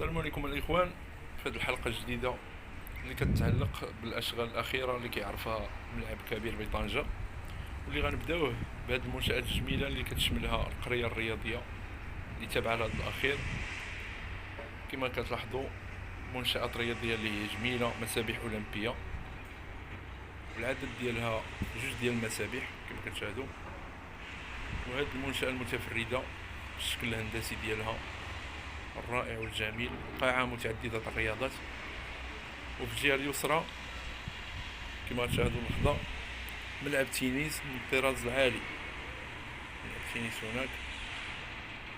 السلام عليكم الاخوان. في هذه الحلقه الجديده اللي كتتعلق بالاشغال الاخيره اللي كيعرفها ملعب كبير بطنجه، واللي غنبداوه بهذه المنشات الجميله اللي كتشملها القريه الرياضيه اللي تابعه لهذا الاخير. كما كتلاحظوا منشات رياضيه اللي هي جميله، مسابح اولمبيه، والعدد ديالها جوج ديال المسابح كما كتشاهدوا. وهذه المنشاه المتفرده بالشكل الهندسي ديالها الرائع والجميل، قاعة متعددة الرياضات. وفي الجهة اليسرى كما تشاهدوا اللحظة ملعب تنس من الطراز العالي، ملعب تنس هناك.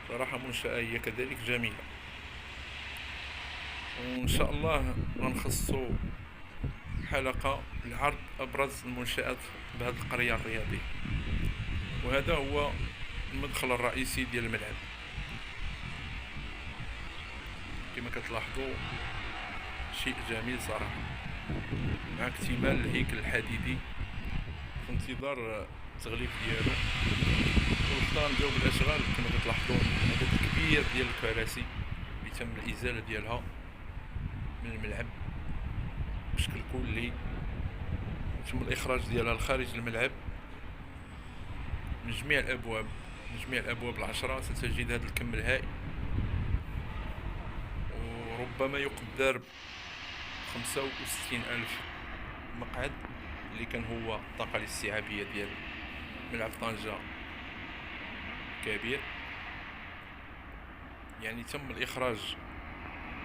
صراحة منشأة هي كذلك جميلة، وإن شاء الله غنخصصوا حلقة لعرض أبرز المنشآت بهذه القرية الرياضية. وهذا هو المدخل الرئيسي ديال الملعب كما كتلاحظوا، شيء جميل صراحة، مع اكتمال الهيكل الحديدي في انتظار التغليف ديالو. والخطا نبداو بالاشغال. كما كتلاحظوا عدد كبير ديال الكراسي اللي تم الازاله ديالها من الملعب بشكل كلي، تم الاخراج ديالها لخارج الملعب من جميع الابواب. من جميع الابواب العشرة ستجد هذا الكم الهائل، وربما يقدر 65 ألف مقعد، اللي كان هو الطاقة الاستيعابية ديال ملعب طنجة كبير. يعني تم الإخراج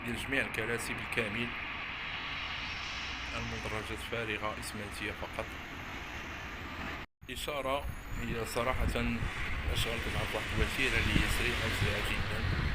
ديال جميع الكراسي بالكامل، المدرجات فارغة إسمنتية فقط. إشارة هي صراحة الأشغال كتعرض واحد الوتيرة اللي هي سريعة جدا،